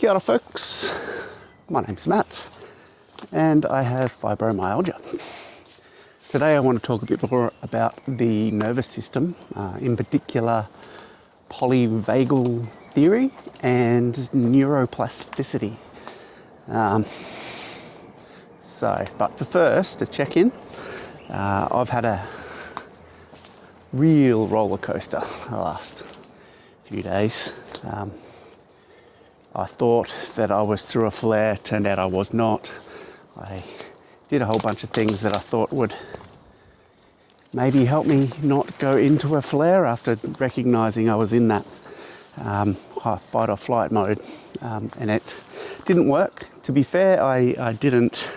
Kia ora folks, my name's Matt and I have fibromyalgia. Today I want to talk a bit more about the nervous system, in particular Polyvagal Theory and Neuroplasticity. But for first, to check in, I've had a real roller coaster the last few days. I thought that I was through a flare, turned out I was not. I did a whole bunch of things that I thought would maybe help me not go into a flare after recognising I was in that fight or flight mode, and it didn't work. To be fair, I didn't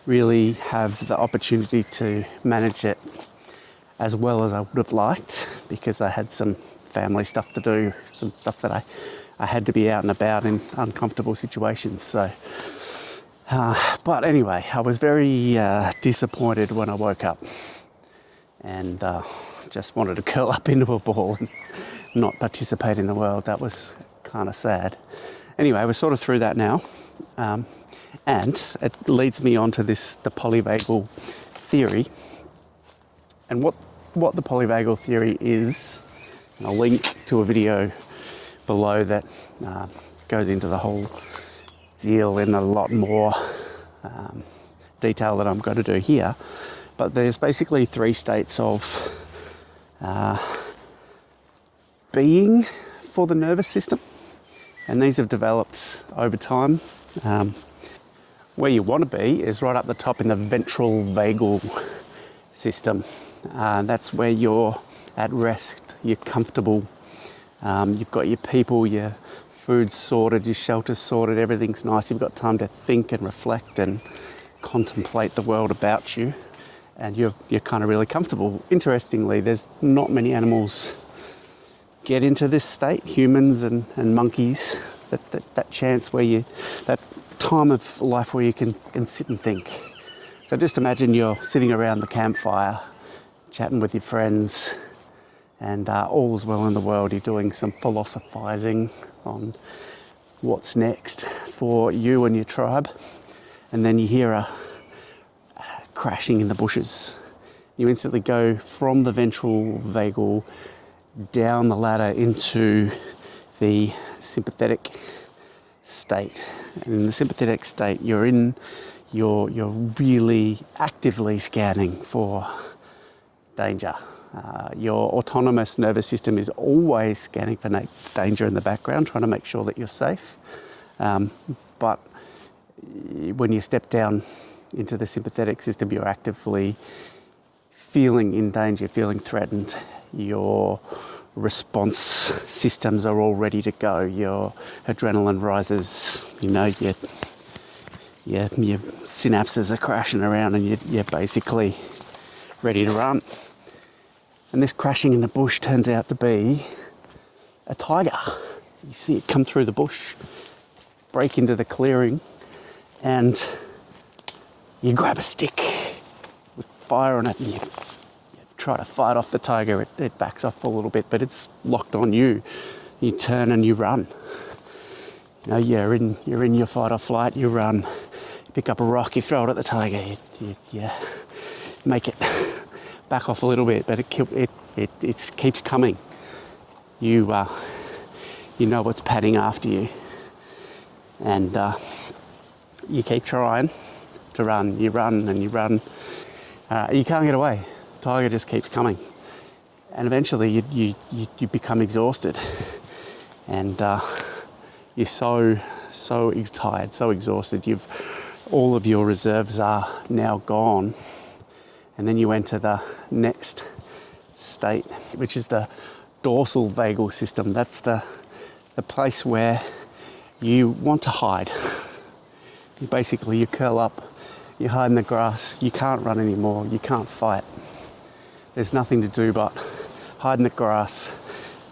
really have the opportunity to manage it as well as I would have liked because I had some family stuff to do, some stuff that I had to be out and about in uncomfortable situations. So, but anyway, I was very disappointed when I woke up and just wanted to curl up into a ball and not participate in the world. That was kind of sad. Anyway, we're sort of through that now, and it leads me on to the polyvagal theory. And what the polyvagal theory is, and I'll link to a video below that goes into the whole deal in a lot more detail that I'm going to do here. But there's basically three states of being for the nervous system, and these have developed over time. Where you want to be is right up the top in the ventral vagal system. That's where you're at rest, you're comfortable, you've got your people, your food sorted, your shelter sorted, everything's nice, you've got time to think and reflect and contemplate the world about you, and you're kind of really comfortable. Interestingly, there's not many animals get into this state, humans and monkeys, that chance where that time of life where you can sit and think. So just imagine you're sitting around the campfire, chatting with your friends, and all's well in the world. You're doing some philosophizing on what's next for you and your tribe, and then you hear a crashing in the bushes. You instantly go from the ventral vagal down the ladder into the sympathetic state. And in the sympathetic state, you're really actively scanning for danger. Your autonomous nervous system is always scanning for danger in the background, trying to make sure that you're safe. But when you step down into the sympathetic system, you're actively feeling in danger, feeling threatened. Your response systems are all ready to go. Your adrenaline rises, your synapses are crashing around, and you're basically ready to run. And this crashing in the bush turns out to be a tiger. You see it come through the bush, break into the clearing, and you grab a stick with fire on it and you try to fight off the tiger. It backs off a little bit, but it's locked on you. You turn and you run. You're in your fight or flight, you run. You pick up a rock, you throw it at the tiger, you make it back off a little bit, but it keeps coming. You know it's padding after you, and you keep trying to run. You run and you run. You can't get away. The tiger just keeps coming, and eventually you become exhausted, and you're so tired, so exhausted. All of your reserves are now gone. And then you enter the next state, which is the dorsal vagal system. That's the place where you want to hide. You curl up, you hide in the grass, you can't run anymore, you can't fight. There's nothing to do but hide in the grass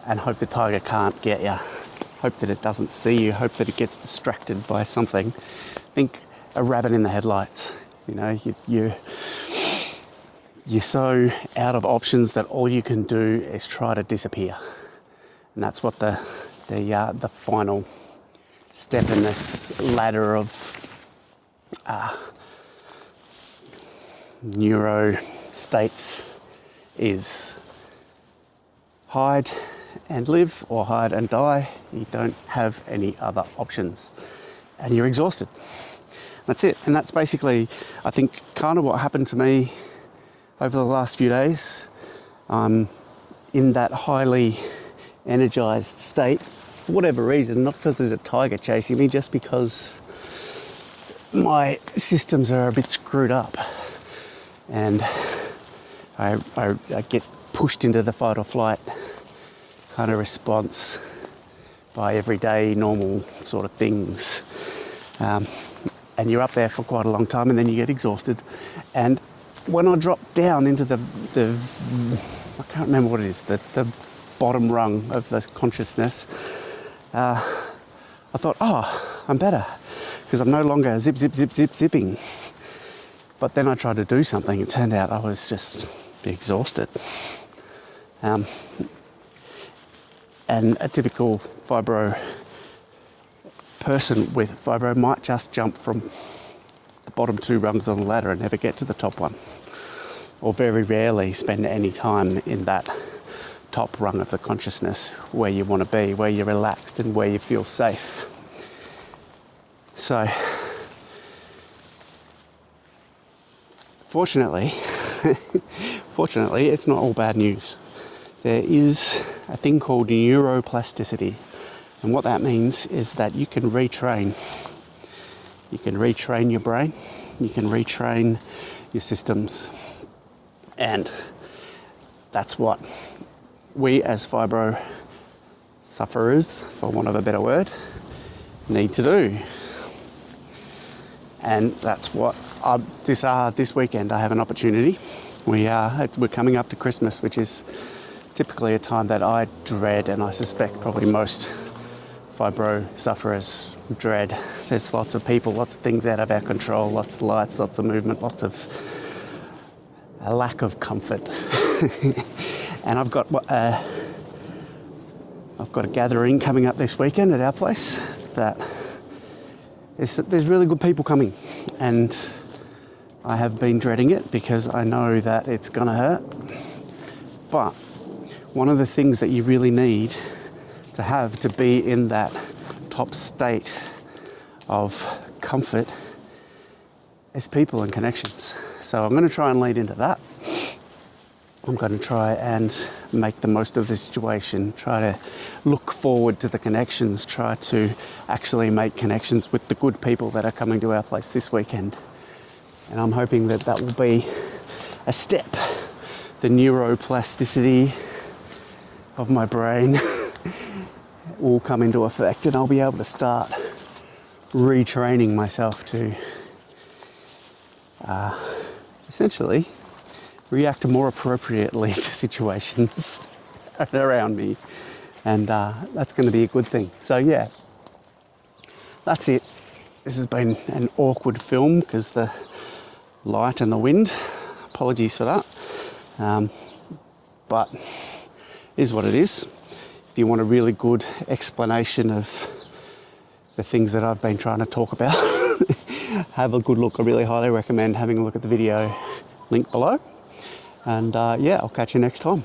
and hope the tiger can't get you. Hope that it doesn't see you, hope that it gets distracted by something. Think a rabbit in the headlights. You're so out of options that all you can do is try to disappear. And that's what the final step in this ladder of neuro states is hide and live or hide and die. You don't have any other options and you're exhausted. That's it. And that's basically, I think, kind of what happened to me over the last few days. I'm in that highly energized state for whatever reason, not because there's a tiger chasing me, just because my systems are a bit screwed up and I get pushed into the fight or flight kind of response by everyday normal sort of things. And you're up there for quite a long time and then you get exhausted. And when I dropped down into the I can't remember what it is, the bottom rung of the consciousness, I thought, oh, I'm better because I'm no longer zipping. But then I tried to do something. It turned out I was just exhausted. And a typical fibro person with fibro might just jump from the bottom two rungs on the ladder and never get to the top one, or very rarely spend any time in that top rung of the consciousness where you want to be, where you're relaxed and where you feel safe. So fortunately it's not all bad news. There is a thing called neuroplasticity, and what that means is that you can retrain. You can retrain your brain, you can retrain your systems, and that's what we as fibro sufferers, for want of a better word, need to do. And that's what this weekend I have an opportunity. We're coming up to Christmas, which is typically a time that I dread, and I suspect probably most fibro sufferers dread. There's lots of people, lots of things out of our control, lots of lights, lots of movement, lots of a lack of comfort. And I've got a gathering coming up this weekend at our place that there's really good people coming, and I have been dreading it because I know that it's gonna hurt. But one of the things that you really need to have to be in that top state of comfort is people and connections. So I'm going to try and lead into that. I'm going to try and make the most of the situation, try to look forward to the connections, try to actually make connections with the good people that are coming to our place this weekend. And I'm hoping that that will be a step. The neuroplasticity of my brain will come into effect, and I'll be able to start retraining myself to essentially react more appropriately to situations around me, and that's going to be a good thing. So yeah, that's it. This has been an awkward film because the light and the wind. Apologies for that, but it is what it is. If you want a really good explanation of the things that I've been trying to talk about, have a good look. I really highly recommend having a look at the video link below. And yeah, I'll catch you next time.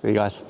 See you guys.